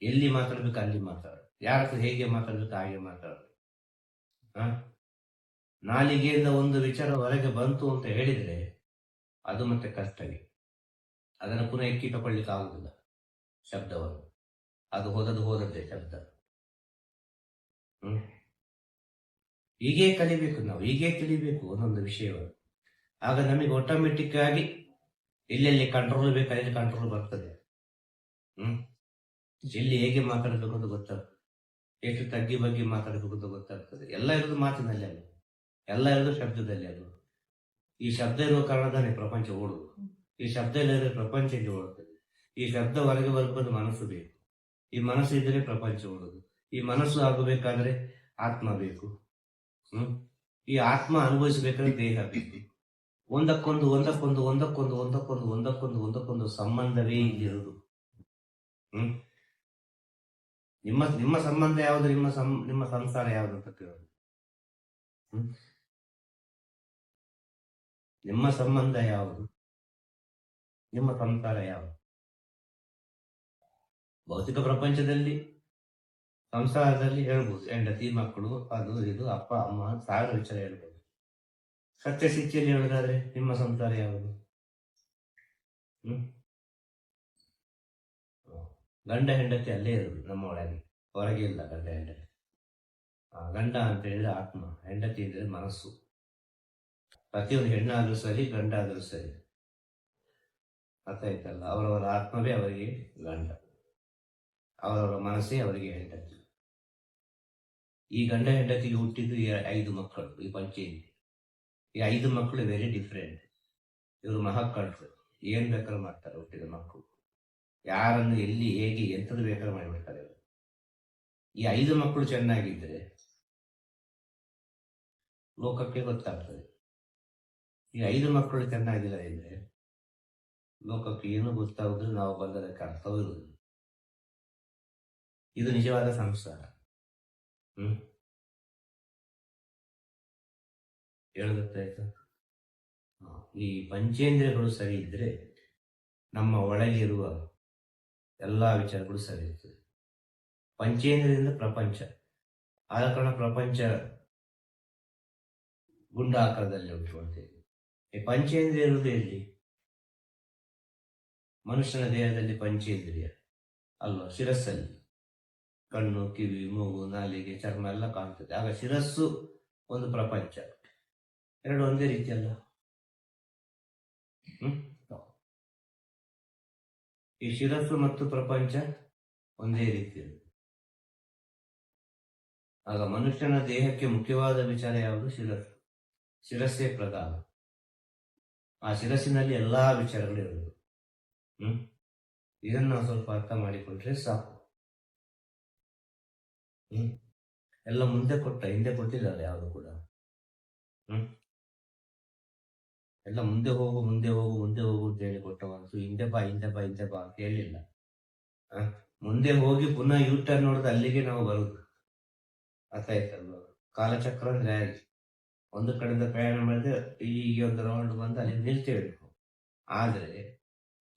ಎಲ್ಲಿ ಮಾತಾಡ್ಬೇಕು ಅಲ್ಲಿ ಮಾತಾಡು, ಯಾರ ಹತ್ರ ಹೇಗೆ ಮಾತಾಡ್ಬೇಕು ಹಾಗೆ ಮಾತಾಡು. ನಾಲಿಗೆಯಿಂದ ಒಂದು ವಿಚಾರ ಹೊರಗೆ ಬಂತು ಅಂತ ಹೇಳಿದ್ರೆ ಅದು ಮತ್ತೆ ಕಷ್ಟವೇ. ಅದನ್ನು ಪುನಃ ಎಕ್ಕಿ ತಗೊಳ್ಳಿಕ್ಕೆ ಆಗುದಿಲ್ಲ ಶಬ್ದವನ್ನು. ಅದು ಹೋದದ್ದೇ ಶಬ್ದ. ಹೀಗೆ ಕಲಿಬೇಕು ನಾವು, ಹೀಗೆ ತಿಳಿಬೇಕು ಒಂದೊಂದು ವಿಷಯವನ್ನು. ಆಗ ನಮಗೆ ಆಟೋಮೆಟಿಕ್ ಆಗಿ ಎಲ್ಲೆಲ್ಲಿ ಕಂಟ್ರೋಲ್ ಬೇಕಾದ್ರೆ ಕಂಟ್ರೋಲ್ ಬರ್ತದೆ. ಎಲ್ಲಿ ಹೇಗೆ ಮಾತಾಡಬೇಕು ಅಂತ ಗೊತ್ತಾಗ್ತದೆ, ಎಷ್ಟು ತಗ್ಗಿ ಬಗ್ಗೆ ಮಾತಾಡಬೇಕು ಅಂತ ಗೊತ್ತಾಗ್ತದೆ. ಎಲ್ಲ ಇರೋದು ಮಾತಿನಲ್ಲಿ ಅಲ್ಲ, ಎಲ್ಲ ಇರೋದು ಶಬ್ದದಲ್ಲಿ. ಅದು ಈ ಶಬ್ದ ಇರುವ ಕಾರಣದಾನೆ ಪ್ರಪಂಚ ಓಡುವುದು. ಈ ಶಬ್ದ ಇಲ್ಲದ್ರೆ ಪ್ರಪಂಚ ಇಲ್ಲಿ ಓಡುತ್ತದೆ. ಈ ಶಬ್ದ ಹೊರಗೆ ಬರ್ಬೋದು ಮನಸ್ಸು ಬೇಕು. ಈ ಮನಸ್ಸು ಇದ್ದರೆ ಪ್ರಪಂಚ ಓಡುದು. ಈ ಮನಸ್ಸು ಆಗಬೇಕಾದ್ರೆ ಆತ್ಮ ಬೇಕು. ಈ ಆತ್ಮ ಅನುಭವಿಸಬೇಕಾದ್ರೆ ದೇಹ ಬೇಕು. ಒಂದಕ್ಕೊಂದು ಸಂಬಂಧವೇ ಇಲ್ಲಿರುವುದು. ನಿಮ್ಮ ಸಂಬಂಧ ಯಾವುದು, ನಿಮ್ಮ ಸಂಸಾರ ಯಾವುದು ಅಂತ ಕೇಳೋದು. ನಿಮ್ಮ ಸಂಬಂಧ ಯಾವುದು, ನಿಮ್ಮ ಸಂಸಾರ ಯಾವುದು? ಭೌತಿಕ ಪ್ರಪಂಚದಲ್ಲಿ ಸಂಸಾರದಲ್ಲಿ ಹೇಳ್ಬೋದು, ಹೆಂಡತಿ ಮಕ್ಕಳು ಅದು ಇದು ಅಪ್ಪ ಅಮ್ಮ ಸಾವಿರ ವಿಚಾರ ಹೇಳ್ಬೋದು. ಸತ್ಯ ಸ್ಥಿತಿಯಲ್ಲಿ ಹೇಳೋದಾದ್ರೆ ನಿಮ್ಮ ಸಂಸಾರ ಯಾವುದು? ಗಂಡ ಹೆಂಡತಿ ಅಲ್ಲೇ ಇರುವುದು ನಮ್ಮ ಒಳಗೆ, ಹೊರಗೆ ಇಲ್ಲ ಗಂಡ ಹೆಂಡತಿ. ಗಂಡ ಅಂತ ಹೇಳಿದ್ರೆ ಆತ್ಮ, ಹೆಂಡತಿ ಅಂದ್ರೆ ಮನಸ್ಸು. ಪ್ರತಿಯೊಂದು ಹೆಣ್ಣಾದ್ರೂ ಸರಿ ಗಂಡಾದ್ರೂ ಸರಿ, ಅರ್ಥ ಆಯ್ತಲ್ಲ. ಅವರವರ ಆತ್ಮವೇ ಅವರಿಗೆ ಗಂಡ, ಅವರವರ ಮನಸ್ಸೇ ಅವರಿಗೆ ಹೆಂಡತಿ. ಈ ಗಂಡ ಹೆಂಡತಿಗೆ ಹುಟ್ಟಿದ್ದು 5 ಮಕ್ಕಳು, ಈ ಪಂಚೇಂದ್ರಿಯ. ಈ 5 ಮಕ್ಕಳು ವೆರಿ ಡಿಫ್ರೆಂಟ್. ಇವರು ಮಹಾಕಳ್ರು, ಏನ್ ಬೇಕಾದ್ರೂ ಮಾಡ್ತಾರೆ. ಹುಟ್ಟಿದ ಮಕ್ಕಳು ಯಾರನ್ನು ಎಲ್ಲಿ ಹೇಗೆ ಎಂಥದ್ದು ಬೇಕಾದ್ರೂ ಮಾಡಿಬಿಡ್ತಾರೆ. ಈ 5 ಮಕ್ಕಳು ಚೆನ್ನಾಗಿದ್ರೆ ಲೋಕಕ್ಕೆ ಗೊತ್ತಾಗ್ತದೆ. ಈ 5 ಮಕ್ಕಳು ಚೆನ್ನಾಗಿಲ್ಲ ಇದ್ರೆ ಲೋಕಕ್ಕೆ ಏನು ಗೊತ್ತಾಗುದ್ರೆ ನಾವು ಬಂದದಕ್ಕೆ ಅರ್ಥವೂ ಇರುವುದಿಲ್ಲ. ಇದು ನಿಜವಾದ ಸಂಸಾರ. ಹೇಳೋದಾಯ್ತಾ? ಈ ಪಂಚೇಂದ್ರಿಯಗಳು ಸರಿ ಇದ್ರೆ ನಮ್ಮ ಒಳಗಿರುವ ಎಲ್ಲಾ ವಿಚಾರಗಳು ಸರಿ ಇರ್ತದೆ. ಪಂಚೇಂದ್ರಿಯದಿಂದ ಪ್ರಪಂಚ, ಆದ ಕಾರಣ ಪ್ರಪಂಚ ಗುಂಡಾಕಾರದಲ್ಲಿ ಉಂಟು ಅಂತೇಳಿ. ಈ ಪಂಚೇಂದ್ರಿಯ ಇರುವುದು ಎಲ್ಲಿ? ಮನುಷ್ಯನ ದೇಹದಲ್ಲಿ ಪಂಚೇಂದ್ರಿಯ ಅಲ್ವಾ? ಶಿರಸ್ಸಲ್ಲಿ ಕಣ್ಣು, ಕಿವಿ, ಮೂಗು, ನಾಲಿಗೆ, ಚರ್ಮ ಎಲ್ಲ ಕಾಣ್ತದೆ. ಆಗ ಶಿರಸ್ಸು ಒಂದು ಪ್ರಪಂಚ, ಎರಡು ಒಂದೇ ರೀತಿಯಲ್ಲ. ಈ ಶಿರಸ್ಸು ಮತ್ತು ಪ್ರಪಂಚ ಒಂದೇ ರೀತಿಯಲ್ಲಿ. ಆಗ ಮನುಷ್ಯನ ದೇಹಕ್ಕೆ ಮುಖ್ಯವಾದ ವಿಚಾರ ಯಾವುದು? ಶಿರಸ್ಸು. ಶಿರಸ್ಸೇ ಪ್ರಧಾನ. ಆ ಶಿರಸ್ಸಿನಲ್ಲಿ ಎಲ್ಲಾ ವಿಚಾರಗಳು ಇರುವುದು. ಇದನ್ನು ನಾವು ಸ್ವಲ್ಪ ಅರ್ಥ ಮಾಡಿಕೊಂಡ್ರೆ ಸಾಕು. ಎಲ್ಲ ಮುಂದೆ ಕೊಟ್ಟ, ಹಿಂದೆ ಕೊಟ್ಟಿಲ್ಲ ಯಾವುದು ಕೂಡ. ಎಲ್ಲ ಮುಂದೆ ಹೋಗು ಅಂತ ಹೇಳಿ ಕೊಟ್ಟವಂತು ಹಿಂದೆ ಬಾ ಅಂತ ಹೇಳಿಲ್ಲ. ಮುಂದೆ ಹೋಗಿ ಪುನಃ ಯೂಟರ್ನ್ ನೋಡಿದ್ರೆ ಅಲ್ಲಿಗೆ ನಾವು ಬರುದು. ಅರ್ಥ ಆಯ್ತಲ್ವ? ಕಾಲಚಕ್ರ ಅಂದ್ರೆ ಒಂದು ಕಡೆಯಿಂದ ಪ್ರಯಾಣ ಮಾಡಿದ್ರೆ ಈಗ ಒಂದು ರೌಂಡ್ ಬಂದು ಅಲ್ಲಿ ನಿಲ್ತೇವೆ. ಆದ್ರೆ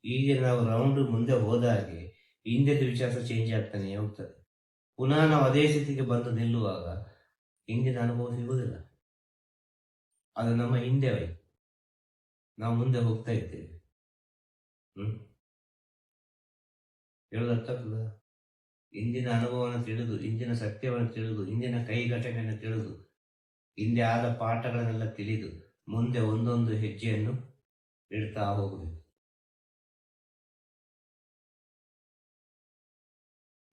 ಈಗ ನಾವು ರೌಂಡ್ ಮುಂದೆ ಹೋದಾಗೆ ಹಿಂದೆ ವಿಚಾರ ಚೇಂಜ್ ಆಗ್ತಾನೆ ಹೋಗ್ತದೆ. ಪುನಃ ನಾವು ಅದೇ ಸ್ಥಿತಿಗೆ ಬಂದು ನಿಲ್ಲುವಾಗ ಹಿಂದಿನ ಅನುಭವ ಸಿಗುವುದಿಲ್ಲ. ಅದು ನಮ್ಮ ಹಿಂದೆ ಹೋಯ್ತು, ನಾವು ಮುಂದೆ ಹೋಗ್ತಾ ಇದ್ದೇವೆ. ಹೇಳೋದರ್ಥ ಆಗ್ತದ? ಹಿಂದಿನ ಅನುಭವವನ್ನು ತಿಳಿದು, ಹಿಂದಿನ ಸತ್ಯವನ್ನು ತಿಳಿದು, ಹಿಂದಿನ ಕೈ ಘಟನೆಯನ್ನು ತಿಳಿದು, ಹಿಂದೆ ಆದ ಪಾಠಗಳನ್ನೆಲ್ಲ ತಿಳಿದು ಮುಂದೆ ಒಂದೊಂದು ಹೆಜ್ಜೆಯನ್ನು ಇಡ್ತಾ ಹೋಗಬೇಕು.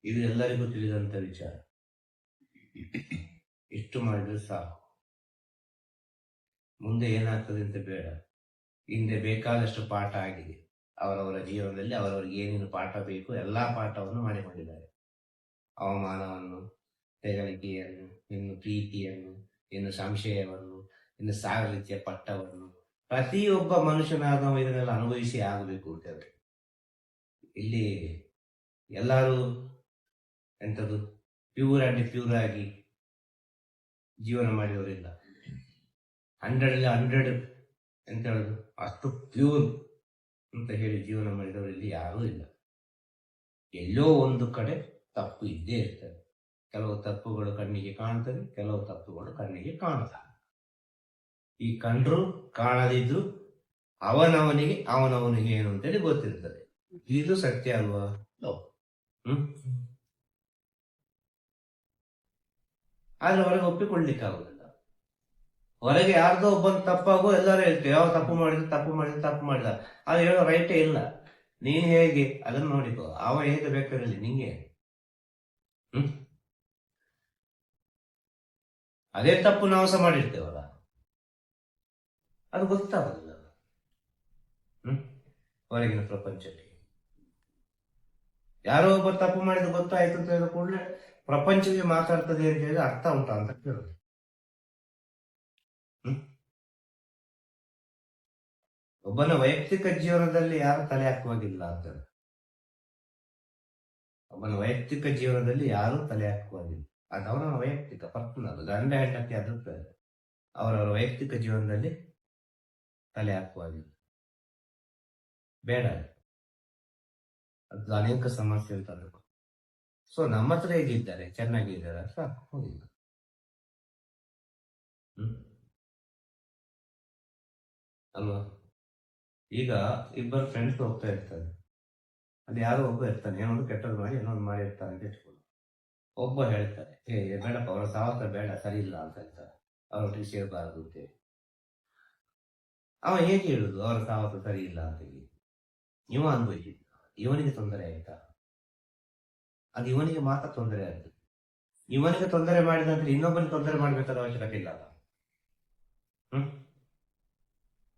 ಇದು ಎಲ್ಲರಿಗೂ ತಿಳಿದಂತ ವಿಚಾರ. ಇಷ್ಟು ಮಾಡಿದ್ರೆ ಸಾಕು. ಮುಂದೆ ಏನಾಗ್ತದೆ ಅಂತ ಬೇಡ. ಹಿಂದೆ ಬೇಕಾದಷ್ಟು ಪಾಠ ಆಗಿದೆ. ಅವರವರ ಜೀವನದಲ್ಲಿ ಅವರವರಿಗೆ ಏನೇನು ಪಾಠ ಬೇಕು ಎಲ್ಲಾ ಪಾಠವನ್ನು ಮಾಡಿಕೊಂಡಿದ್ದಾರೆ. ಅವಮಾನವನ್ನು, ತೆಗಳಿಕೆಯನ್ನು, ಇನ್ನು ಪ್ರೀತಿಯನ್ನು, ಇನ್ನು ಸಂಶಯವನ್ನು, ಇನ್ನು ಸಾವಿರ ರೀತಿಯ ಪಟ್ಟವನ್ನು ಪ್ರತಿಯೊಬ್ಬ ಮನುಷ್ಯನಾದ ಇದನ್ನೆಲ್ಲ ಅನುಭವಿಸಿ ಆಗಬೇಕು ಅಂತ. ಇಲ್ಲಿ ಎಲ್ಲರೂ ಎಂಥದ್ದು ಪ್ಯೂರ್ ಆಗಿ ಜೀವನ ಮಾಡಿದವರಿಲ್ಲ. 100 ಎಂತ ಹೇಳುದು, ಅಷ್ಟು ಪ್ಯೂರ್ ಅಂತ ಹೇಳಿ ಜೀವನ ಮಾಡಿದವರು ಇಲ್ಲಿ ಯಾರೂ ಇಲ್ಲ. ಎಲ್ಲೋ ಒಂದು ಕಡೆ ತಪ್ಪು ಇದ್ದೇ ಇರ್ತದೆ. ಕೆಲವು ತಪ್ಪುಗಳು ಕಣ್ಣಿಗೆ ಕಾಣ್ತವೆ, ಕೆಲವು ತಪ್ಪುಗಳು ಕಣ್ಣಿಗೆ ಕಾಣುತ್ತವೆ. ಈ ಕಂಡ್ರು ಕಾಣದಿದ್ರು ಅವನವನಿಗೆ ಏನು ಅಂತೇಳಿ ಗೊತ್ತಿರ್ತದೆ. ಇದು ಸತ್ಯ ಅಲ್ವಾ? ಆದ್ರೆ ಹೊರಗೆ ಒಪ್ಪಿಕೊಳ್ಳಿಕ್ಕಾಗುದಿಲ್ಲ. ಹೊರಗೆ ಯಾರ್ದೋ ಒಬ್ಬನ ತಪ್ಪಾಗೋ ಎಲ್ಲರೂ ಹೇಳ್ತೇವೆ, ಯಾವ ತಪ್ಪು ಮಾಡಿದ ಅದು ಹೇಳೋ ರೈಟೇ ಇಲ್ಲ. ನೀನ್ ಹೇಗೆ ಅದನ್ನು ನೋಡಿಕೋ, ಅವ ಹೇಗೆ ಬೇಕಾಗಿರಲಿ ನಿಂಗೆ. ಅದೇ ತಪ್ಪು ನಾವು ಸಹ ಮಾಡಿರ್ತೇವಲ್ಲ, ಅದು ಗೊತ್ತಾಗುದಿಲ್ಲ ಹೊರಗಿನ ಪ್ರಪಂಚಕ್ಕೆ. ಯಾರೋ ಒಬ್ಬ ತಪ್ಪು ಮಾಡಿದ ಗೊತ್ತಾಯ್ತು ಅಂತ ಹೇಳಿದ ಕೂಡಲೇ ಪ್ರಪಂಚಕ್ಕೆ ಮಾತಾಡ್ತದೆ ಅಂತ ಹೇಳಿದ್ರೆ ಅರ್ಥ ಉಂಟಾ ಅಂತ ಕೇಳೋದು. ಒಬ್ಬನ ವೈಯಕ್ತಿಕ ಜೀವನದಲ್ಲಿ ಯಾರು ತಲೆ ಹಾಕುವಾಗಿಲ್ಲ ಅಂತ. ಒಬ್ಬನ ವೈಯಕ್ತಿಕ ಜೀವನದಲ್ಲಿ ಯಾರು ತಲೆ ಹಾಕುವಾಗಿಲ್ಲ. ಅದು ಅವನ ವೈಯಕ್ತಿಕ ಪರ್ಸನಲ್. ಗಂಡ ಹೆಂಡತಿ ಅದು ಅವರವರ ವೈಯಕ್ತಿಕ ಜೀವನದಲ್ಲಿ ತಲೆ ಹಾಕುವಾಗಿಲ್ಲ. ಬೇಡ, ಅದು ಅನೇಕ ಸಮಸ್ಯೆ ಅಂತ. ಸೊ ನಮ್ಮ ಹತ್ರ ಹೇಗಿದ್ದಾರೆ, ಚೆನ್ನಾಗಿದ್ದಾರೆ ಸಾಕು, ಹೋಗಿಲ್ಲ. ಅಲ್ವಾ? ಈಗ ಇಬ್ಬರು ಫ್ರೆಂಡ್ಸ್ ಹೋಗ್ತಾ ಇರ್ತಾರೆ, ಅಲ್ಲಿ ಯಾರೋ ಒಬ್ಬ ಇರ್ತಾನೆ, ಏನೊಂದು ಕೆಟ್ಟದ್ದು ಮಾಡಿ ಏನೊಂದು ಮಾಡಿರ್ತಾನೆ ಅಂತ ಇಟ್ಕೊಂಡು. ಒಬ್ಬ ಹೇಳ್ತಾರೆ, ಬೇಡಪ್ಪ ಅವರ ಸಾವತ್ರ ಬೇಡ, ಸರಿ ಇಲ್ಲ ಅಂತ ಹೇಳ್ತಾರೆ, ಅವರೊಟ್ಟಿಗೆ ಸೇರಬಾರದು ಅಂತೇಳಿ. ಅವ ಹೇಗೆ ಹೇಳುದು ಅವರ ಸಾವತ್ರ ಸರಿ ಇಲ್ಲ ಅಂತ ಹೇಳಿ? ಇವ ಅನ್ಭವಿಸಿದ್ದ, ಇವನಿಗೆ ತೊಂದರೆ ಆಯ್ತಾ? ಅದು ಇವನಿಗೆ ಮಾತ್ರ ತೊಂದರೆ ಆಯ್ತು. ಇವನಿಗೆ ತೊಂದರೆ ಮಾಡಿದಂದ್ರೆ ಇನ್ನೊಬ್ಬನಿಗೆ ತೊಂದರೆ ಮಾಡ್ಬೇಕಾದ ಅವಶ್ಯಕತೆ ಇಲ್ಲ.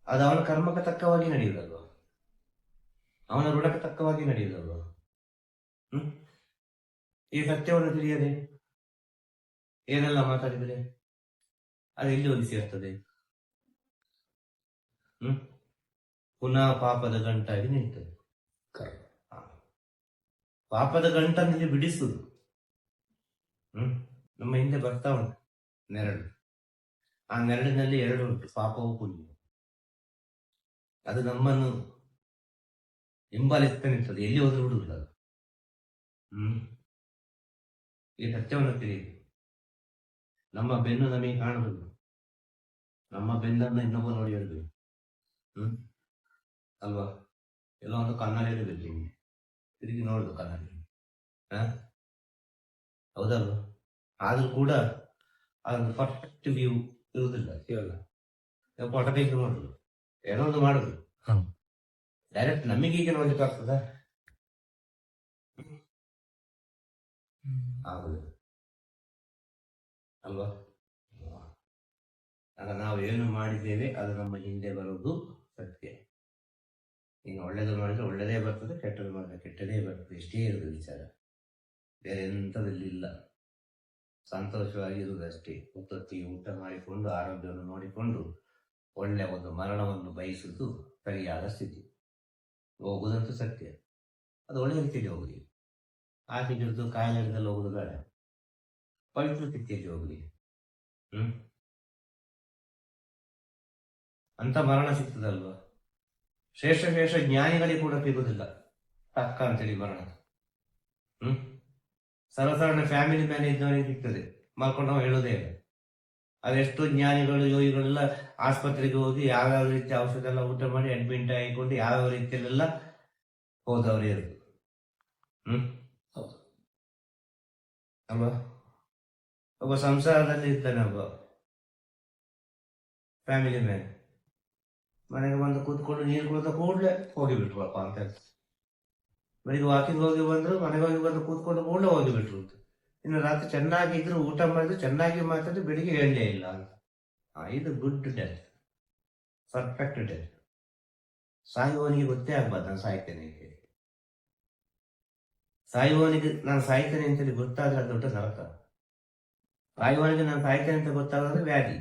ಅದು ಅವನ ಕರ್ಮಕ್ಕೆ ತಕ್ಕವಾಗಿ ನಡೆಯುವುದಲ್ವ, ಅವನ ಋಣಕ್ಕೆ ತಕ್ಕವಾಗಿ ನಡೆಯುವುದಲ್ವ. ಈ ಸತ್ಯವನ್ನು ತಿಳಿಯದೆ ಏನೆಲ್ಲ ಮಾತಾಡಿದರೆ ಅದು ಎಲ್ಲಿ ಹೋಗಿ ಸೇರ್ತದೆ? ಪುನಃ ಪಾಪದ ಗಂಟಾಗಿ ನಿಲ್ತದೆ. ಪಾಪದ ಗಂಟಲ್ಲಿ ಬಿಡಿಸುದು. ನಮ್ಮ ಹಿಂದೆ ಬರ್ತಾ ಉಂಟು ನೆರಳು. ಆ ನೆರಳಿನಲ್ಲಿ ಎರಡು ಉಂಟು, ಪಾಪವು ಪುಣ್ಯ. ಅದು ನಮ್ಮನ್ನು ಹಿಂಬಾಲಿಸ್ತಾ ನಿಲ್ತದೆ, ಎಲ್ಲಿ ಹೋದ್ರೂ ಬಿಡುವುದಿಲ್ಲ ಅದು. ಈ ಸತ್ಯವನ್ನು ತಿಳಿಯುದು. ನಮ್ಮ ಬೆನ್ನು ನಮಗೆ ಕಾಣುವುದು, ನಮ್ಮ ಬೆನ್ನನ್ನು ಇನ್ನೊಬ್ಬ ನೋಡಿ ಹೇಳ್ಬೇಕು. ಅಲ್ವಾ? ಎಲ್ಲ ಒಂದು ಕನ್ನಡಿ ಇರಬೇಕು, ತಿರುಗಿ ನೋಡುದು ಕನ್ನಡಿ. ಹೌದಲ್ವ? ಆದ್ರೂ ಕೂಡ ಅದೊಂದು ಪರ್ಫೆಕ್ಟ್ ವ್ಯೂ ಇರುವುದಿಲ್ಲ. ಕೇವಲ ಫೋಟೋ ತೆಗೆದು ಮಾಡುದು, ಏನೋ ಒಂದು ಮಾಡುದು, ಡೈರೆಕ್ಟ್ ನಮಗೆ ಈಗ ನೋಡ್ಲಿಕ್ಕೆ ಆಗ್ತದ? ಆಗುದು ಅಲ್ವಾ? ಆಗ ನಾವು ಏನು ಮಾಡಿದ್ದೇವೆ ಅದು ನಮ್ಮ ಹಿಂದೆ ಬರುವುದು ಸತ್ಯ. ಇನ್ನು ಒಳ್ಳೇದು ಮಾಡಿದ್ರೆ ಒಳ್ಳೆದೇ ಬರ್ತದೆ, ಕೆಟ್ಟದ್ದು ಮಾಡಿದ್ರೆ ಕೆಟ್ಟದೇ ಬರ್ತದೆ. ಇಷ್ಟೇ ಇರುವುದು ವಿಚಾರ, ಬೇರೆ ಎಂಥದಲ್ಲಿ ಇಲ್ಲ. ಸಂತೋಷವಾಗಿರುವುದಷ್ಟೇ. ಹೊತ್ತೊತ್ತಿಗೆ ಊಟ ಮಾಡಿಕೊಂಡು ಆರೋಗ್ಯವನ್ನು ನೋಡಿಕೊಂಡು ಒಳ್ಳೆಯ ಒಂದು ಮರಣವನ್ನು ಬಯಸುವುದು ಸರಿಯಾದ ಸ್ಥಿತಿ. ಹೋಗುದಂತೂ ಸತ್ಯ, ಅದು ಒಳ್ಳೆಯ ರೀತಿಯಲ್ಲಿ ಹೋಗಲಿ. ಆಸೆ ಹಿಡಿದು ಕಾಯಿಲೆ ಹಿಡಿದಲ್ಲಿ ಹೋಗುದು ಬೇಡ, ಪವಿತ್ರ ಸ್ಥಿತಿಯಲ್ಲಿ ಹೋಗಲಿ. ಅಂತ ಮರಣ ಸಿಗ್ತದಲ್ವಾ? ಶ್ರೇಷ್ಠ ಜ್ಞಾನಿಗಳಿಗೆ ಕೂಡ ಸಿಗುವುದಿಲ್ಲ ತಕ್ಕ ಅಂತೇಳಿ ಮರಣ. ಸರ್ವಸಾಧಾರಣ ಫ್ಯಾಮಿಲಿ ಮ್ಯಾನ್ ಇದ್ದವನಿಗೆ ಸಿಗ್ತದೆ, ಮಾಡ್ಕೊಂಡು ನಾವು ಹೇಳೋದೇ ಇಲ್ಲ. ಅದೆಷ್ಟೋ ಜ್ಞಾನಿಗಳು ಯೋಗಿಗಳೆಲ್ಲ ಆಸ್ಪತ್ರೆಗೆ ಹೋಗಿ ಯಾವ್ಯಾವ ರೀತಿಯ ಔಷಧ ಎಲ್ಲ ಊಟ ಮಾಡಿ ಅಡ್ಮಿಟ್ ಆಗಿಕೊಂಡು ಯಾವ್ಯಾವ ರೀತಿಯಲ್ಲೆಲ್ಲ ಹೋದವರೇ ಇರುದು. ಅಲ್ವಾ? ಒಬ್ಬ ಸಂಸಾರದಲ್ಲಿ ಇರ್ತಾನೆ, ಒಬ್ಬ ಫ್ಯಾಮಿಲಿ ಮ್ಯಾನ್, ಮನೆಗೆ ಬಂದು ಕೂತ್ಕೊಂಡು ನೀರು ಕುಡಿದ ಕೂಡಲೇ ಹೋಗಿಬಿಟ್ರಪ್ಪ ಅಂತ. ಬೆಳಿಗ್ಗೆ ವಾಕಿಂಗ್ ಹೋಗಿ ಬಂದ್ರು, ಮನೆಗೆ ಹೋಗಿ ಬಂದು ಕೂತ್ಕೊಂಡು ಕೂಡಲೇ ಹೋಗಿಬಿಟ್ರು. ಇನ್ನು ರಾತ್ರಿ ಚೆನ್ನಾಗಿದ್ರು, ಊಟ ಮಾಡಿದ್ರು, ಚೆನ್ನಾಗಿ ಮಾತಾಡಿದ್ರು, ಬೆಳಿಗ್ಗೆ ಹೇಳಲೇ ಇಲ್ಲ ಅಂತ. ಇದು ಗುಡ್ ಡೆತ್, ಪರ್ಫೆಕ್ಟ್ ಡೆತ್. ಸಾಯುವವನಿಗೆ ಗೊತ್ತೇ ಆಗ್ಬಾರ್ದು ನಾನು ಸಾಯ್ತೇನೆ ಅಂತ ಹೇಳಿ. ಸಾಯುವವನಿಗೆ ನಾನು ಸಾಯ್ತೇನೆ ಅಂತೇಳಿ ಗೊತ್ತಾದ್ರೆ ಅದು ದೊಡ್ಡ ನರಕ. ಸಾಯುವವನಿಗೆ ನಾನು ಸಾಯ್ತೇನೆ ಅಂತ ಗೊತ್ತಾಗೋದ್ರೆ ವ್ಯಾಧಿ,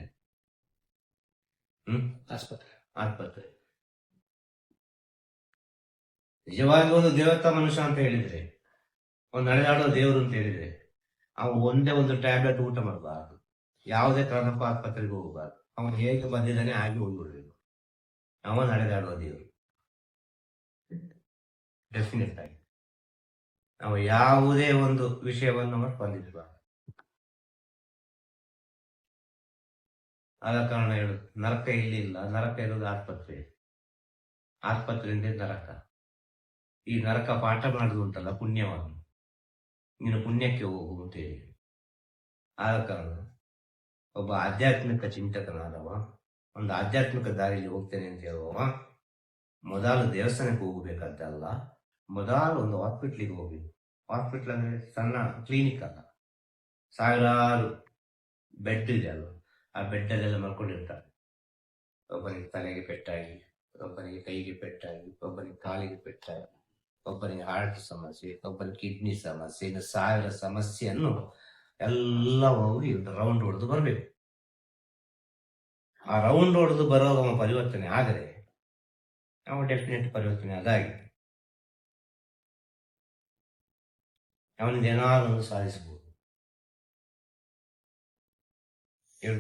ಆಸ್ಪತ್ರೆ. ನಿಜವಾಗಿ ಒಂದು ದೇವತಾ ಮನುಷ್ಯ ಅಂತ ಹೇಳಿದ್ರೆ, ಒಂದು ನಡೆದಾಡೋ ದೇವರು ಅಂತ ಹೇಳಿದ್ರೆ, ಅವನು ಒಂದೇ ಒಂದು ಟ್ಯಾಬ್ಲೆಟ್ ಊಟ ಮಾಡಬಾರ್ದು, ಯಾವುದೇ ಕಾರಣಕ್ಕೂ ಆಸ್ಪತ್ರೆಗೆ ಹೋಗಬಾರ್ದು. ಅವನು ಹೇಗೆ ಬಂದಿದ್ದಾನೆ ಹಾಗೆ ಹೋಗ್ಬಿಡ್ಬೇಕು. ಅವನು ನಡೆದಾಡುವ ದೇವರು ಡೆಫಿನೆಟ್ ಆಗಿ. ನಾವು ಯಾವುದೇ ಒಂದು ವಿಷಯವನ್ನು ನಾವು ಸ್ಪಂದಿಸಬಾರದು. ಆದ ಕಾರಣ ಹೇಳುದು, ನರಕ ಇಲ್ಲಿ ಇಲ್ಲ, ನರಕ ಇರೋದು ಆಸ್ಪತ್ರೆ, ಆಸ್ಪತ್ರೆಯಿಂದ ನರಕ. ಈ ನರಕ ಪಾಠ ಮಾಡುದು ಉಂಟಲ್ಲ ಪುಣ್ಯವನ್ನು, ನೀನು ಪುಣ್ಯಕ್ಕೆ ಹೋಗು ಅಂತೇಳಿ. ಆದ ಕಾರಣ ಒಬ್ಬ ಆಧ್ಯಾತ್ಮಿಕ ಚಿಂತಕನಾದವ, ಒಂದು ಆಧ್ಯಾತ್ಮಿಕ ದಾರಿಯಲ್ಲಿ ಹೋಗ್ತೇನೆ ಅಂತ ಹೇಳುವವ ಮೊದಲು ದೇವಸ್ಥಾನಕ್ಕೆ ಹೋಗಬೇಕಾದ್ದಲ್ಲ, ಮೊದಲು ಒಂದು ಹಾಸ್ಪಿಟ್ಲಿಗೆ ಹೋಗ್ಬೇಕು. ಹಾಸ್ಪಿಟ್ಲ್ ಅಂದ್ರೆ ಸಣ್ಣ ಕ್ಲಿನಿಕ್ ಅಲ್ಲ, ಸಾವಿರಾರು ಬೆಡ್ ಇದೆ ಅಲ್ವ, ಆ ಬೆಡ್ಡಲ್ಲೆಲ್ಲ ಮಲ್ಕೊಂಡಿರ್ತಾರೆ. ಒಬ್ಬನಿಗೆ ತಲೆಗೆ ಪೆಟ್ಟಾಗಿ, ಒಬ್ಬನಿಗೆ ಕೈಗೆ ಪೆಟ್ಟಾಗಿ, ಒಬ್ಬನಿಗೆ ಕಾಲಿಗೆ ಪೆಟ್ಟಾಗಿ, ಒಬ್ಬನಿಗೆ ಹಾರ್ಟ್ ಸಮಸ್ಯೆ, ಒಬ್ಬನಿಗೆ ಕಿಡ್ನಿ ಸಮಸ್ಯೆ, ಇನ್ನು ಸಾವಿರ ಸಮಸ್ಯೆಯನ್ನು ಎಲ್ಲ ಹೋಗಿ ರೌಂಡ್ ಹೊಡೆದು ಬರಬೇಕು. ಆ ರೌಂಡ್ ಹೊಡೆದು ಬರೋವಾಗ ಪರಿವರ್ತನೆ ಆದರೆ ನಾವು ಡೆಫಿನೆಟ್ ಪರಿವರ್ತನೆ ಅದಾಗಿ ಅವನಿಂದ ಏನಾದ್ರು ಒಂದು ಸಾಧಿಸಬಹುದು.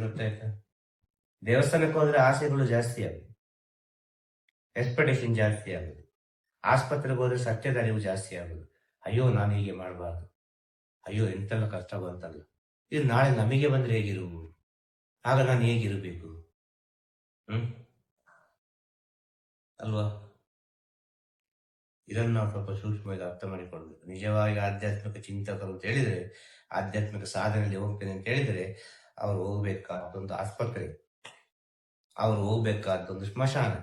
ಗೊತ್ತಾಯ್ತಾ? ದೇವಸ್ಥಾನಕ್ಕೆ ಹೋದ್ರೆ ಆಸೆಗಳು ಜಾಸ್ತಿ ಆಗುದು, ಎಕ್ಸ್ಪೆಕ್ಟೇಷನ್ ಜಾಸ್ತಿ ಆಗುದು. ಆಸ್ಪತ್ರೆಗೆ ಹೋದ್ರೆ ಸತ್ಯದ ಅರಿವು ಜಾಸ್ತಿ ಆಗುದು. ಅಯ್ಯೋ ನಾನು ಹೀಗೆ ಮಾಡಬಾರ್ದು, ಅಯ್ಯೋ ಎಂತೆಲ್ಲ ಕಷ್ಟ ಬಂತಲ್ಲ, ಇದು ನಾಳೆ ನಮಗೆ ಬಂದ್ರೆ ಹೇಗಿರುವುದು, ಆಗ ನಾನು ಹೇಗಿರಬೇಕು ಅಲ್ವಾ? ಇದನ್ನು ನಾವು ಸ್ವಲ್ಪ ಸೂಕ್ಷ್ಮವಾಗಿ ಅರ್ಥ ಮಾಡಿಕೊಳ್ಬೇಕು. ನಿಜವಾಗಿ ಆಧ್ಯಾತ್ಮಿಕ ಚಿಂತಕರು ಅಂತ ಹೇಳಿದ್ರೆ, ಆಧ್ಯಾತ್ಮಿಕ ಸಾಧನೆಯಲ್ಲಿ ಹೋಗ್ತೇನೆ ಅಂತ ಹೇಳಿದ್ರೆ, ಅವ್ರು ಹೋಗ್ಬೇಕಾದೊಂದು ಆಸ್ಪತ್ರೆ, ಅವ್ರು ಹೋಗ್ಬೇಕಾದೊಂದು ಸ್ಮಶಾನ.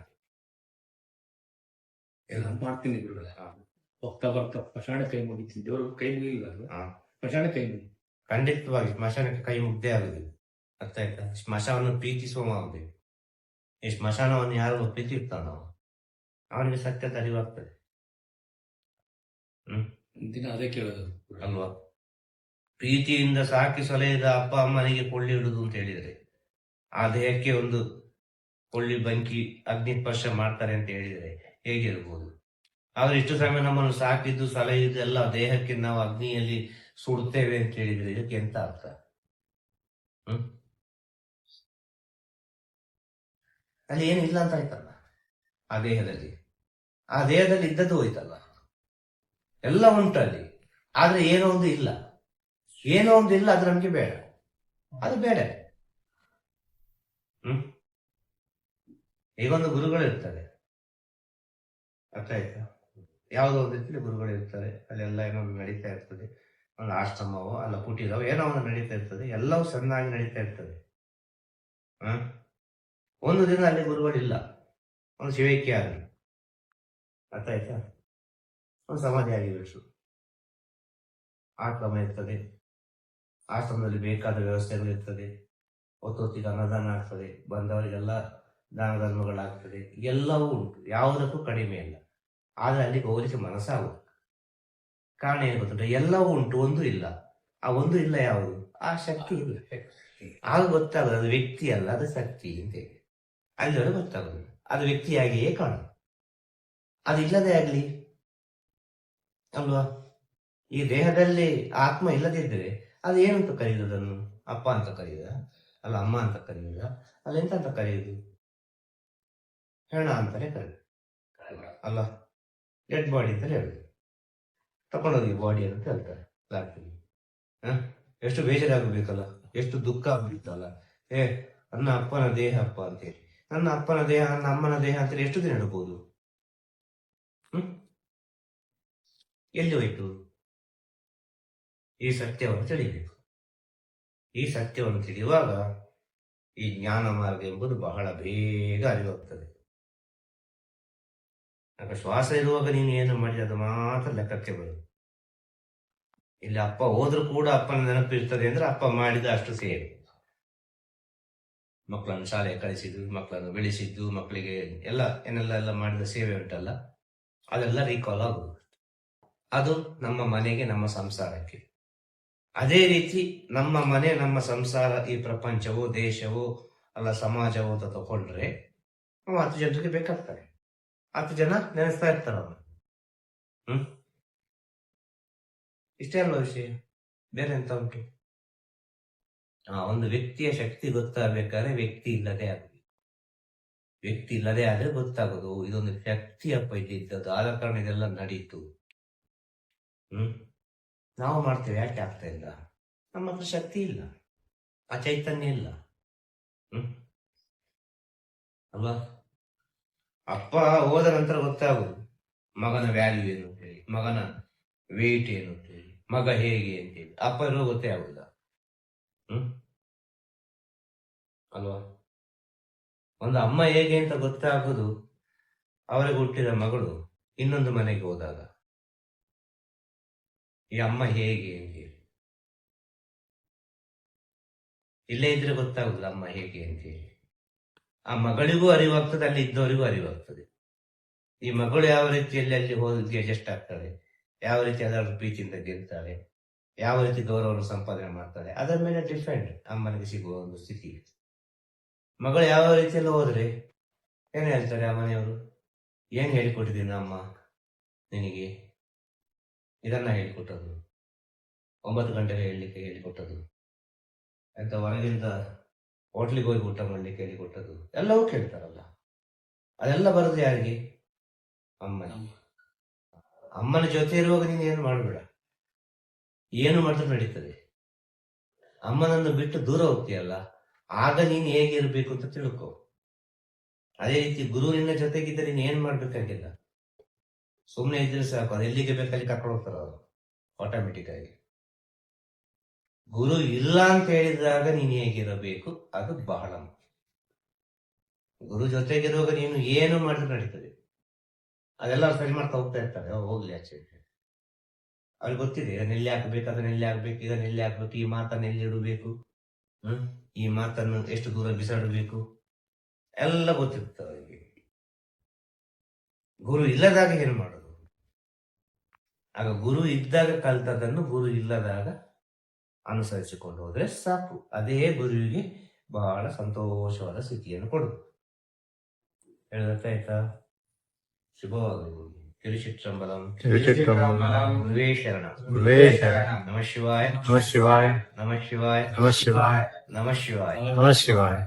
ಮಾಡ್ತೀನಿ ಹೋಗ್ತಾ ಬರ್ತಾ ಸ್ಮಶಾನ ಕೈ ಮುಗಿತೀನಿ, ದೇವರು ಕೈ ಮುಗಿಲ್ಲ, ಸ್ಮಶಾನ ಕೈ ಮುಗಿ. ಖಂಡಿತವಾಗಿ ಸ್ಮಶಾನಕ್ಕೆ ಕೈ ಮುಗ್ದೇ ಆಗುದಿಲ್ಲ. ಅರ್ಥ ಆಯ್ತಾ? ಸ್ಮಶಾನವನ್ನು ಪ್ರೀತಿಸುವ ಆಗಬೇಕು. ಈ ಸ್ಮಶಾನವನ್ನು ಯಾರು ಪ್ರೀತಿರ್ತಾನೋ ಅವನಿಗೆ ಸತ್ಯದ ಅರಿವಾಗ್ತದೆ. ದಿನ ಅದೇ ಕೇಳೋದು ಅಲ್ವಾ? ಪ್ರೀತಿಯಿಂದ ಸಾಕಿ ಸೊಲೆಯದ ಅಪ್ಪ ಅಮ್ಮನಿಗೆ ಕೊಳ್ಳಿ ಇಡುದು ಅಂತ ಹೇಳಿದ್ರೆ, ಆ ದೇಹಕ್ಕೆ ಒಂದು ಕೊಳ್ಳಿ ಬಂಕಿ ಅಗ್ನಿ ಸ್ಪರ್ಶ ಮಾಡ್ತಾರೆ ಅಂತ ಹೇಳಿದ್ರೆ ಹೇಗಿರ್ಬೋದು? ಆದ್ರೆ ಇಷ್ಟು ಸಮಯ ನಮ್ಮನ್ನು ಸಾಕಿದ್ದು ಸಲಹಿದ್ದು ಎಲ್ಲ ದೇಹಕ್ಕೆ ನಾವು ಅಗ್ನಿಯಲ್ಲಿ ಸುಡುತ್ತೇವೆ ಅಂತ ಹೇಳಿದ್ರೆ ಇದಕ್ಕೆ ಎಂತ ಅರ್ಥ? ಅಲ್ಲಿ ಏನಿಲ್ಲ ಅಂತ ಆಯ್ತಲ್ಲ ಆ ದೇಹದಲ್ಲಿ. ಆ ದೇಹದಲ್ಲಿ ಇದ್ದದ್ದು ಹೋಯ್ತಲ್ಲ, ಎಲ್ಲ ಉಂಟು ಅಲ್ಲಿ. ಆದ್ರೆ ಏನೋ ಒಂದು ಇಲ್ಲ, ಏನೋ ಒಂದು ಇಲ್ಲ, ಅದು ನಮ್ಗೆ ಬೇಡ, ಅದು ಬೇಡ. ಈಗೊಂದು ಗುರುಗಳು ಇರ್ತಾರೆ, ಅರ್ಥ ಆಯ್ತಾ? ಯಾವುದೋ ಒಂದು ರೀತಿಯಲ್ಲಿ ಗುರುಗಳು ಇರ್ತಾರೆ, ಅಲ್ಲೆಲ್ಲ ಏನೋ ನಡೀತಾ ಇರ್ತದೆ, ಒಂದು ಆಶ್ರಮವೋ ಅಲ್ಲ ಕುಟೀರವೋ ಏನೋ ಒಂದು ನಡೀತಾ ಇರ್ತದೆ, ಎಲ್ಲವೂ ಚೆನ್ನಾಗಿ ನಡೀತಾ ಇರ್ತದೆ. ಒಂದು ದಿನ ಅಲ್ಲಿ ಗುರುಗಳಿಲ್ಲ, ಒಂದು ಶಿವೈಕ್ಯ ಆಗಲಿ, ಅರ್ಥ ಆಯ್ತಾ? ಒಂದು ಸಮಾಧಿ ಆಗಿಬಿಟ್ರು, ಆಶ್ರಮ ಇರ್ತದೆ, ಆಶ್ರಮದಲ್ಲಿ ಬೇಕಾದ ವ್ಯವಸ್ಥೆಗಳು ಇರ್ತದೆ, ಹೊತ್ತೊತ್ತಿಗೆ ಅನ್ನದಾನ ಆಗ್ತದೆ, ಬಂದವರಿಗೆಲ್ಲ ದಾನ ಧರ್ಮಗಳಾಗ್ತದೆ, ಎಲ್ಲವೂ ಉಂಟು, ಯಾವುದಕ್ಕೂ ಕಡಿಮೆ ಇಲ್ಲ. ಆದ್ರೆ ಅಲ್ಲಿಗೆ ಹೋಗ್ಲಿಕ್ಕೆ ಮನಸ್ಸಾಗುದು. ಕಾರಣ ಏನು ಗೊತ್ತುಂಟು? ಎಲ್ಲವೂ ಉಂಟು, ಒಂದು ಇಲ್ಲ. ಆ ಒಂದು ಇಲ್ಲ ಯಾವುದು? ಆ ಶಕ್ತಿ ಇಲ್ಲ. ಆಗ ಗೊತ್ತಾಗುದು ಅದು ವ್ಯಕ್ತಿ ಅಲ್ಲ, ಅದು ಶಕ್ತಿ ಅಂತೇಳಿ. ಅಲ್ಲಿವರೆಗೆ ಗೊತ್ತಾಗುದು ಅದು ವ್ಯಕ್ತಿಯಾಗಿಯೇ ಕಾಣುದು, ಅದು ಇಲ್ಲದೆ ಆಗ್ಲಿ ಅಲ್ವಾ? ಈ ದೇಹದಲ್ಲಿ ಆತ್ಮ ಇಲ್ಲದಿದ್ದರೆ ಅದು ಏನಂತ ಕರೆಯುವುದು? ಅದನ್ನು ಅಪ್ಪ ಅಂತ ಕರೆಯುದ, ಅಲ್ಲ ಅಮ್ಮ ಅಂತ ಕರೆಯುದ, ಅಲ್ಲ ಎಂತ ಅಂತ ಕರೆಯುದು? ಹೆಣ ಅಂತಾನೆ ಕರೆಯುದು ಅಲ್ಲ, ಡೆಡ್ ಬಾಡಿ ಅಂತ ಹೇಳುದು. ತಕೊಂಡೋಗಿ ಬಾಡಿ ಅಂತ ಹೇಳ್ತಾರೆ ಲಾಟ್ರಿಗೆ. ಎಷ್ಟು ಬೇಜಾರಾಗಬೇಕಲ್ಲ, ಎಷ್ಟು ದುಃಖ ಆಗ್ಬಿಡ್ತಲ್ಲ. ನನ್ನ ಅಪ್ಪನ ದೇಹ ಅಪ್ಪ ಅಂತೇಳಿ, ನನ್ನ ಅಪ್ಪನ ದೇಹ ನನ್ನ ಅಮ್ಮನ ದೇಹ ಅಂತೇಳಿ ಎಷ್ಟು ದಿನ ಇಡಬಹುದು? ಎಲ್ಲಿ ಹೋಯ್ತು? ಈ ಸತ್ಯವನ್ನು ತಿಳಿಬೇಕು. ಈ ಸತ್ಯವನ್ನು ತಿಳಿಯುವಾಗ ಈ ಜ್ಞಾನ ಮಾರ್ಗ ಎಂಬುದು ಬಹಳ ಬೇಗ ಅರಿವಾಗ್ತದೆ. ಆಗ ಶ್ವಾಸ ಇರುವಾಗ ನೀನು ಏನು ಮಾಡಿದ ಅದು ಮಾತ್ರ ಲೆಕ್ಕಕ್ಕೆ ಬರುದು. ಇಲ್ಲಿ ಅಪ್ಪ ಹೋದ್ರೂ ಕೂಡ ಅಪ್ಪನ ನೆನಪು ಇರ್ತದೆ ಅಂದ್ರೆ ಅಪ್ಪ ಮಾಡಿದ ಅಷ್ಟು ಸೇವೆ. ಮಕ್ಕಳನ್ನು ಶಾಲೆಗೆ ಕಳಿಸಿದ್ದು, ಮಕ್ಕಳನ್ನು ಬೆಳೆಸಿದ್ದು, ಮಕ್ಕಳಿಗೆ ಎಲ್ಲ ಏನೆಲ್ಲ ಮಾಡಿದ ಸೇವೆ ಉಂಟಲ್ಲ, ಅದೆಲ್ಲ ರೀಕಾಲ್ ಆಗುದು. ಅದು ನಮ್ಮ ಮನೆಗೆ, ನಮ್ಮ ಸಂಸಾರಕ್ಕೆ. ಅದೇ ರೀತಿ ನಮ್ಮ ಮನೆ, ನಮ್ಮ ಸಂಸಾರ, ಈ ಪ್ರಪಂಚವೋ ದೇಶವೋ ಅಲ್ಲ ಸಮಾಜವೋ ಅಂತ ತಗೊಂಡ್ರೆ 10 ಜನರಿಗೆ ಬೇಕಾಗ್ತಾರೆ. 10 ಜನ ನೆನೆಸ್ತಾ ಇರ್ತಾರ ಅವನು. ಇಷ್ಟೇ ಅಲ್ವ ವಿಷಯ, ಬೇರೆ ಎಂತ ಉಂಟು? ಒಂದು ವ್ಯಕ್ತಿಯ ಶಕ್ತಿ ಗೊತ್ತಾಗಬೇಕಾದ್ರೆ ವ್ಯಕ್ತಿ ಇಲ್ಲದೆ ಆಗುದು. ವ್ಯಕ್ತಿ ಇಲ್ಲದೆ ಆದ್ರೆ ಗೊತ್ತಾಗೋದು ಇದೊಂದು ಶಕ್ತಿಯಪ್ಪ ಇಲ್ಲಿದ್ದದ್ದು, ಆದ ಕಾರಣ ಇದೆಲ್ಲ ನಡೀತು. ನಾವು ಮಾಡ್ತೇವೆ, ಯಾಕೆ ಆಗ್ತಾ ಇಲ್ಲ? ನಮ್ಮ ಹತ್ರ ಶಕ್ತಿ ಇಲ್ಲ, ಆ ಚೈತನ್ಯ ಇಲ್ಲ. ಅಲ್ವಾ? ಅಪ್ಪ ಹೋದ ನಂತರ ಗೊತ್ತಾಗುದು ಮಗನ ವ್ಯಾಲ್ಯೂ ಏನು ಅಂತ ಹೇಳಿ, ಮಗನ ವೇಟ್ ಏನು ಅಂತ ಹೇಳಿ, ಮಗ ಹೇಗೆ ಅಂತೇಳಿ. ಅಪ್ಪ ಇರೋ ಗೊತ್ತೇ ಆಗುದಿಲ್ಲ. ಅಲ್ವಾ? ಒಂದು ಅಮ್ಮ ಹೇಗೆ ಅಂತ ಗೊತ್ತಾಗುದು ಅವರಿಗೆ ಹುಟ್ಟಿದ ಮಗಳು ಇನ್ನೊಂದು ಮನೆಗೆ ಹೋದಾಗ, ಈ ಅಮ್ಮ ಹೇಗೆ ಅಂತ ಹೇಳಿ. ಇಲ್ಲೇ ಇದ್ರೆ ಗೊತ್ತಾಗುದಿಲ್ಲ ಅಮ್ಮ ಹೇಗೆ ಅಂತ ಹೇಳಿ. ಆ ಮಗಳಿಗೂ ಅರಿವಾಗ್ತದೆ, ಅಲ್ಲಿ ಇದ್ದವರಿಗೂ ಅರಿವಾಗ್ತದೆ. ಈ ಮಗಳು ಯಾವ ರೀತಿಯಲ್ಲಿ ಅಲ್ಲಿ ಹೋಗಿ ಅಡ್ಜಸ್ಟ್ ಆಗ್ತಾಳೆ, ಯಾವ ರೀತಿ ಅದರ ಪ್ರೀತಿಯಿಂದ ಗೆಲ್ತಾಳೆ, ಯಾವ ರೀತಿ ಗೌರವವನ್ನು ಸಂಪಾದನೆ ಮಾಡ್ತಾಳೆ, ಅದರ ಮೇಲೆ ಡಿಪೆಂಡ್ ಅಮ್ಮನಿಗೆ ಸಿಗುವ ಒಂದು ಸ್ಥಿತಿ. ಮಗಳು ಯಾವ ರೀತಿಯಲ್ಲಿ ಹೋದ್ರೆ ಏನ್ ಹೇಳ್ತಾರೆ ಆ ಮನೆಯವರು? ಏನ್ ಹೇಳಿಕೊಟ್ಟಿದ್ದೀನಿ ಅಮ್ಮ ನಿನಗೆ? ಇದನ್ನ ಹೇಳಿಕೊಟ್ಟದ್ದು, 9 ಗಂಟೆಗೆ ಹೇಳಲಿಕ್ಕೆ ಹೇಳಿಕೊಟ್ಟದ್ದು, ಅಂತ ಹೊರಗಿಂದ ಹೋಟ್ಲಿಗೆ ಹೋಗಿ ಊಟ ಮಾಡ್ಲಿಕ್ಕೆ ಹೇಳಿಕೊಟ್ಟದ್ದು, ಎಲ್ಲವೂ ಕೇಳ್ತಾರಲ್ಲ. ಅದೆಲ್ಲ ಬರೋದು ಯಾರಿಗೆ? ಅಮ್ಮನ. ಅಮ್ಮನ ಜೊತೆ ಇರುವಾಗ ನೀನು ಏನು ಮಾಡಬೇಡ, ಏನು ಮಾಡಿದ್ರು ನಡೀತದೆ. ಅಮ್ಮನನ್ನು ಬಿಟ್ಟು ದೂರ ಹೋಗ್ತೀಯಲ್ಲ, ಆಗ ನೀನು ಹೇಗಿರ್ಬೇಕು ಅಂತ ತಿಳ್ಕೊ. ಅದೇ ರೀತಿ ಗುರು ನಿನ್ನ ಜೊತೆಗಿದ್ದರೆ ನೀನು ಏನ್ ಮಾಡ್ಬೇಕಾಗಿಲ್ಲ, ಸುಮ್ಮನೆ ಇದ್ರೆ ಸಾಕು. ಅದು ಎಲ್ಲಿಗೆ ಬೇಕಲ್ಲಿ ಕರ್ಕೊಂಡು ಹೋಗ್ತಾರ ಅವರು ಆಟೋಮೆಟಿಕ್ ಆಗಿ. ಗುರು ಇಲ್ಲ ಅಂತ ಹೇಳಿದಾಗ ನೀನು ಹೇಗಿರಬೇಕು ಅದು ಬಹಳ ಮುಖ್ಯ. ಗುರು ಜೊತೆಗಿರುವಾಗ ನೀನು ಏನು ಮಾಡಿದ್ರು ನಡೀತದೆ. ಅದೆಲ್ಲ ಸರಿ ಮಾಡ್ತಾ ಹೋಗ್ತಾ ಇರ್ತಾರೆ, ಹೋಗ್ಲಿ ಆಚೆ. ಅವ್ರಿಗೆ ಗೊತ್ತಿದೆ ಇದನ್ನೆಲ್ಲಿ ಹಾಕ್ಬೇಕು, ಅದನ್ನೆಲ್ಲಿ ಹಾಕ್ಬೇಕು, ಇದನ್ನೆಲ್ಲಿ ಹಾಕ್ಬೇಕು, ಈ ಮಾತನ್ನ ಎಲ್ಲಿ ಇಡಬೇಕು, ಈ ಮಾತನ್ನು ಎಷ್ಟು ದೂರ ಬಿಸಾಡಬೇಕು, ಎಲ್ಲ ಗೊತ್ತಿರ್ತದೆ ಅವರಿಗೆ. ಗುರು ಇಲ್ಲದಾಗ ಏನು ಮಾಡೋದು? ಆಗ ಗುರು ಇದ್ದಾಗ ಕಲ್ತದನ್ನು ಗುರು ಇಲ್ಲದಾಗ ಅನುಸರಿಸಿಕೊಂಡು ಹೋದ್ರೆ ಸಾಕು. ಅದೇ ಗುರುವಿಗೆ ಬಹಳ ಸಂತೋಷವಾದ ಸ್ಥಿತಿಯನ್ನು ಕೊಡುದು. ಹೇಳಿದಾಯ್ತಾ? ಶುಭವಾಗಲಿ. ತಿರುಚಿತ್ರಂಬಲಂ. ಗುರುವೇ ಶರಣ. ನಮಃ ಶಿವಾಯ. ನಮಃ ಶಿವಾಯ. ನಮಃ ಶಿವಾಯ. ನಮಃ ಶಿವಾಯ. ನಮಃ ಶಿವಾಯ.